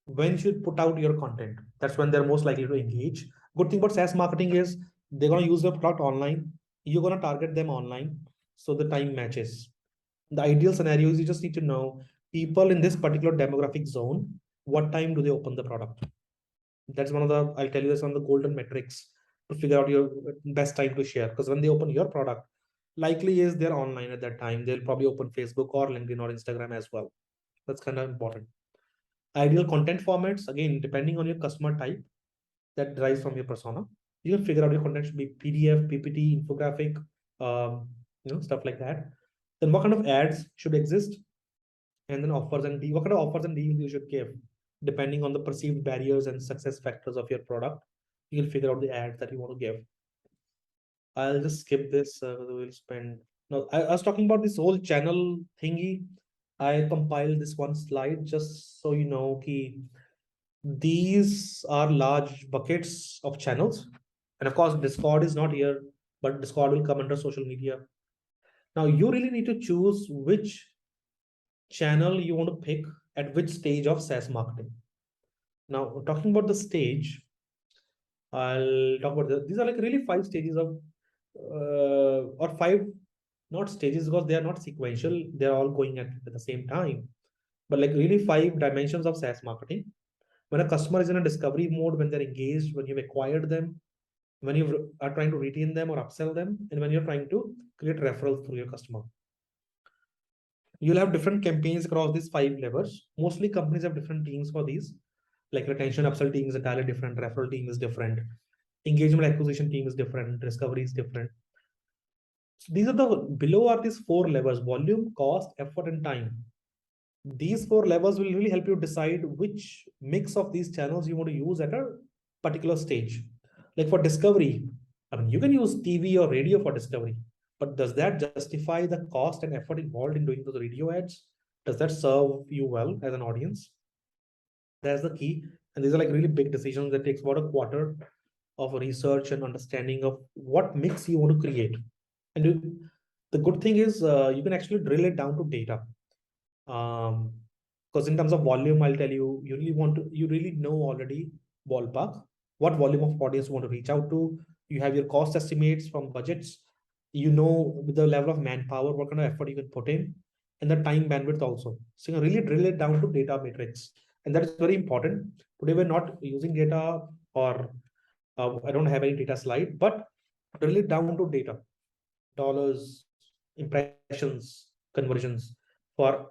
when you should put out your content. That's when they're most likely to engage. Good thing about SaaS marketing is they're going to use your product online. You're going to target them online. So the time matches. The ideal scenario is you just need to know people in this particular demographic zone, what time do they open the product? That's one of the, I'll tell you this on the golden metrics to figure out your best time to share. Because when they open your product, likely is they're online at that time. They'll probably open Facebook or LinkedIn or Instagram as well. That's kind of important. Ideal content formats, again, depending on your customer type, that derives from your persona. You can figure out your content should be PDF, PPT, infographic, stuff like that. Then what kind of ads should exist? And then offers and what kind of offers and deals you should give, depending on the perceived barriers and success factors of your product. You'll figure out the ads that you want to give. I'll just skip this. We'll spend. No, I was talking about this whole channel thingy. I compiled this one slide just so you know, key. These are large buckets of channels, and of course, Discord is not here, but Discord will come under social media. Now, you really need to choose which channel you want to pick at which stage of SaaS marketing. Now, talking about the stage, I'll talk about these are like really 5 stages of, or five, not stages because they are not sequential, they're all going at the same time, but like really 5 dimensions of SaaS marketing. When a customer is in a discovery mode, when they're engaged, when you've acquired them, when you are trying to retain them or upsell them, and when you're trying to create referrals through your customer. You'll have different campaigns across these 5 levels. Mostly companies have different teams for these, like retention upsell team is entirely different, referral team is different, engagement acquisition team is different, discovery is different. So these are the below are these 4 levels: volume, cost, effort, and time. These 4 levels will really help you decide which mix of these channels you want to use at a particular stage. Like for discovery, I mean, you can use TV or radio for discovery, but does that justify the cost and effort involved in doing those radio ads? Does that serve you well as an audience? That's the key. And these are like really big decisions that takes about a quarter of research and understanding of what mix you want to create. And the good thing is you can actually drill it down to data. Because in terms of volume, I'll tell you, you really know already ballpark what volume of audience you want to reach out to. You have your cost estimates from budgets. You know with the level of manpower, what kind of effort you can put in, and the time bandwidth also. So you can really drill it down to data matrix, and that is very important. Today we're not using data, or I don't have any data slide, but drill it down to data, dollars, impressions, conversions for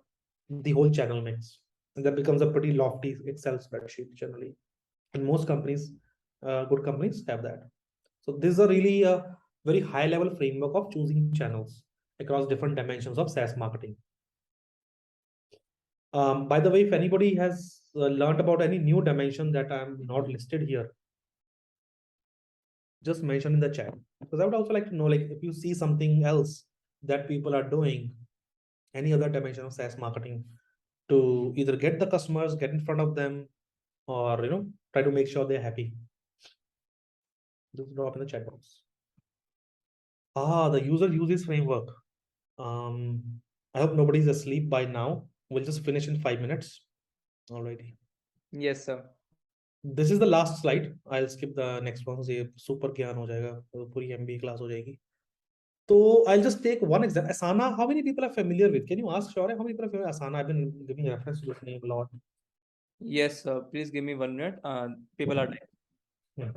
the whole channel mix. And that becomes a pretty lofty Excel spreadsheet generally. And most companies, good companies, have that. So this is a really very high level framework of choosing channels across different dimensions of SaaS marketing. By the way, if anybody has learned about any new dimension that I'm not listed here, just mention in the chat, because I would also like to know, like, if you see something else that people are doing, any other dimension of SaaS marketing, to either get the customers, get in front of them, or try to make sure they're happy. Just drop in the chat box. The user uses framework. I hope nobody's asleep by now. We'll just finish in 5 minutes. Alrighty. Yes, sir. This is the last slide. I'll skip the next one. ये super ज्ञान हो जाएगा, पूरी MBA class हो जाएगी. So I'll just take one example. Asana, how many people are familiar with? Can you ask Shaurya, how many people are familiar with Asana? I've been giving reference to this name a lot. Yes, sir. Please give me 1 minute. People are. Yeah.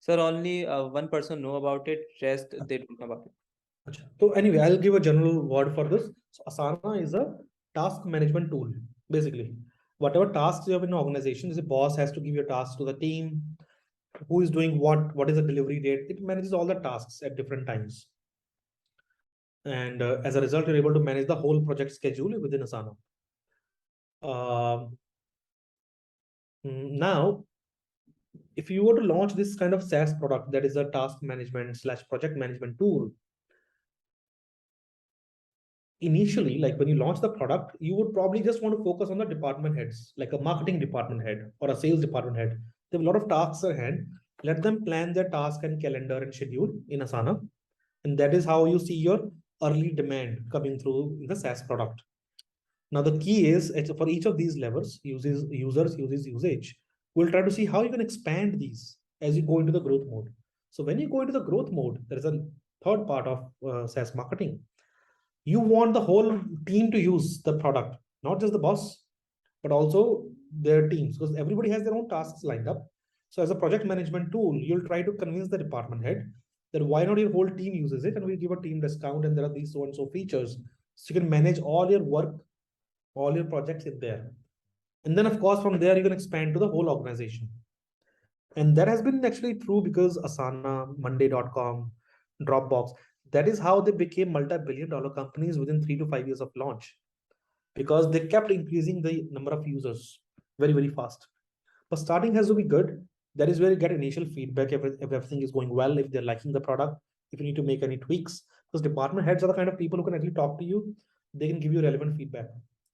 Sir, only one person know about it. Rest they don't know about it. So anyway, I'll give a general word for this. So Asana is a task management tool. Basically, whatever tasks you have in an organization, the boss has to give your tasks to the team. Who is doing what is the delivery date? It manages all the tasks at different times. And as a result, you're able to manage the whole project schedule within Asana. Now, if you were to launch this kind of SaaS product that is a task management / project management tool, initially, like when you launch the product, you would probably just want to focus on the department heads, like a marketing department head or a sales department head. They have a lot of tasks at hand. Let them plan their task and calendar and schedule in Asana. And that is how you see your early demand coming through in the SaaS product. Now the key is for each of these levels, usage. We'll try to see how you can expand these as you go into the growth mode. So when you go into the growth mode, there is a third part of SaaS marketing. You want the whole team to use the product, not just the boss, but also their teams, because everybody has their own tasks lined up. So as a project management tool, you'll try to convince the department head that why not your whole team uses it, and we'll give a team discount, and there are these so and so features. So you can manage all your work, all your projects in there. And then, of course, from there, you can expand to the whole organization. And that has been actually true because Asana, Monday.com, Dropbox, that is how they became multi-billion-dollar companies within 3 to 5 years of launch, because they kept increasing the number of users very, very fast. But starting has to be good. That is where you get initial feedback if everything is going well, if they're liking the product, if you need to make any tweaks. Because department heads are the kind of people who can actually talk to you, they can give you relevant feedback.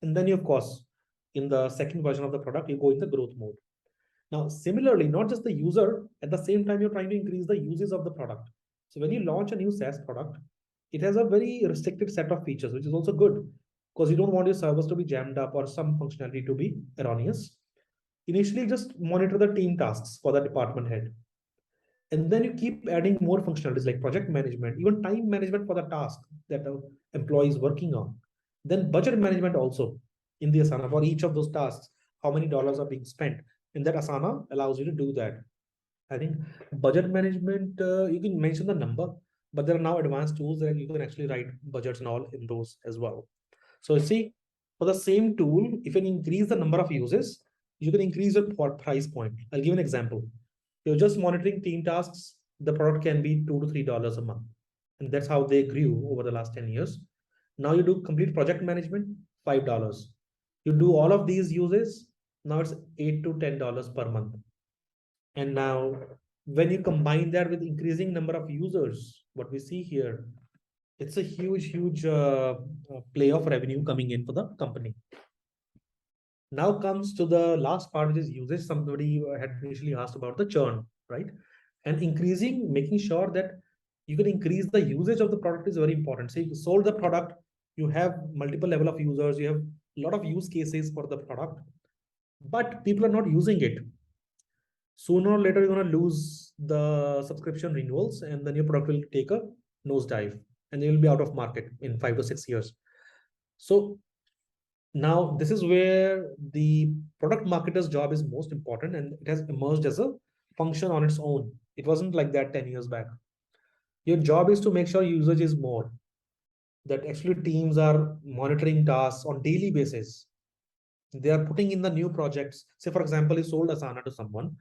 And then you, of course, in the second version of the product, you go in the growth mode. Now, similarly, not just the user, at the same time, you're trying to increase the uses of the product. So when you launch a new SaaS product, it has a very restricted set of features, which is also good because you don't want your servers to be jammed up or some functionality to be erroneous. Initially, just monitor the team tasks for the department head. And then you keep adding more functionalities like project management, even time management for the task that the employee is working on. Then budget management also in the Asana for each of those tasks, how many dollars are being spent. And that Asana allows you to do that. I think budget management, you can mention the number, but there are now advanced tools that you can actually write budgets and all in those as well. So see, for the same tool, if you increase the number of uses, you can increase your price point. I'll give an example. You're just monitoring team tasks, the product can be $2 to $3 a month. And that's how they grew over the last 10 years. Now you do complete project management, $5. You do all of these uses, now it's $8 to $10 per month. And now when you combine that with increasing number of users, what we see here, it's a huge play of revenue coming in for the company. Now comes to the last part, which is usage. Somebody had initially asked about the churn, right? And increasing, making sure that you can increase the usage of the product is very important. So you sold the product, you have multiple level of users, you have a lot of use cases for the product, but people are not using it. Sooner or later, you're going to lose the subscription renewals, and then your product will take a nosedive, and you will be out of market in 5 to 6 years. So now this is where the product marketer's job is most important, and it has emerged as a function on its own. It wasn't like that 10 years back. Your job is to make sure usage is more, that actually teams are monitoring tasks on daily basis. They are putting in the new projects. Say, for example, you sold Asana to someone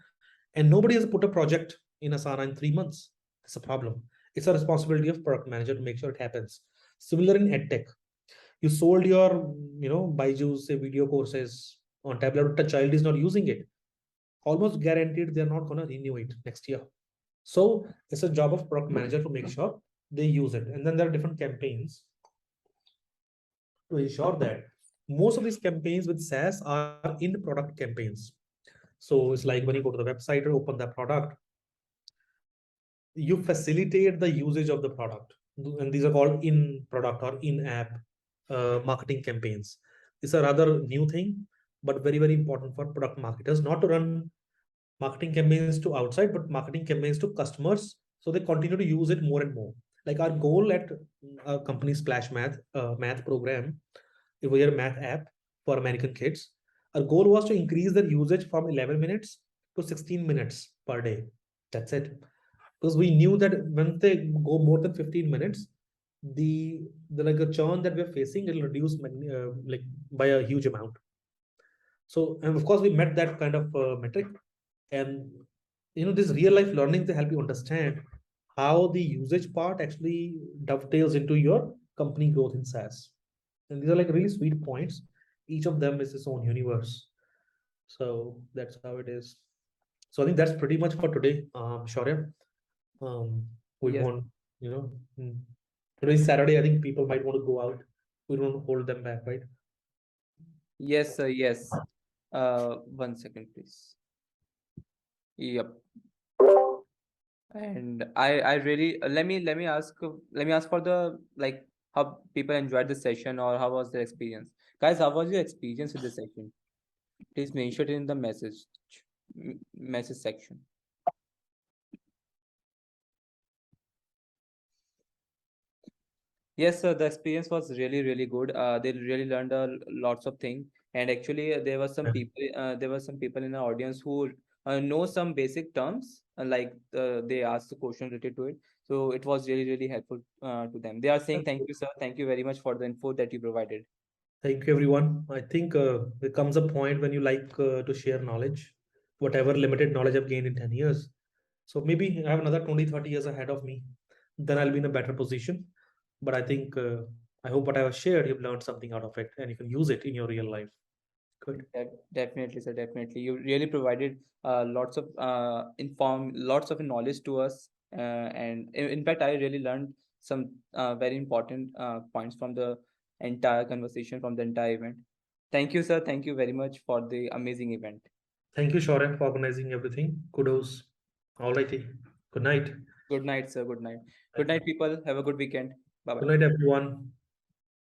and nobody has put a project in Asana in 3 months. It's a problem. It's a responsibility of product manager to make sure it happens. Similar in edtech. You sold your, Byju's, say, video courses on tablet, but the child is not using it. Almost guaranteed they're not going to renew it next year. So it's a job of product manager to make sure they use it. And then there are different campaigns to ensure that most of these campaigns with SaaS are in product campaigns. So it's like when you go to the website or open the product, you facilitate the usage of the product. And these are called in product or in app marketing campaigns. It's a rather new thing, but very, very important for product marketers not to run marketing campaigns to outside, but marketing campaigns to customers. So they continue to use it more and more. Like our goal at our company Splash math program, it was a math app for American kids. Our goal was to increase their usage from 11 minutes to 16 minutes per day. That's it. Because we knew that when they go more than 15 minutes, the like a churn that we're facing, it'll reduce like by a huge amount. So, and of course, we met that kind of metric. And this real life learning to help you understand how the usage part actually dovetails into your company growth in SaaS. And these are like really sweet points. Each of them is its own universe. So that's how it is. So I think that's pretty much for today, Shaurya. We Yes. want, today's Saturday. I think people might want to go out. We don't hold them back, right? Yes, sir. Yes. 1 second, please. Yep. And I really let me ask for the like how people enjoyed the session or how was their experience. Guys, how was your experience with the session? Please mention it in the message section. Yes, sir. The experience was really, really good. They really learned lots of things, and actually, there were some Yeah. people. There were some people in the audience who know some basic terms, like they asked the question related to it. So it was really, really helpful to them. They are saying, "Thank you, sir. Thank you very much for the info that you provided." Thank you, everyone. I think there comes a point when you like to share knowledge, whatever limited knowledge I've gained in 10 years. So maybe I have another 20, 30 years ahead of me. Then I'll be in a better position. But I think, I hope what I have shared, you've learned something out of it and you can use it in your real life. Good. Definitely, sir. Definitely, you really provided lots of knowledge to us, and in fact, I really learned some very important points from the entire conversation, from the entire event. Thank you, sir. Thank you very much for the amazing event. Thank you, Shaurya, for organizing everything. Kudos. All righty. Good night. Good night, sir. Good night. Good Good night, people. Have a good weekend. Bye bye. night, everyone.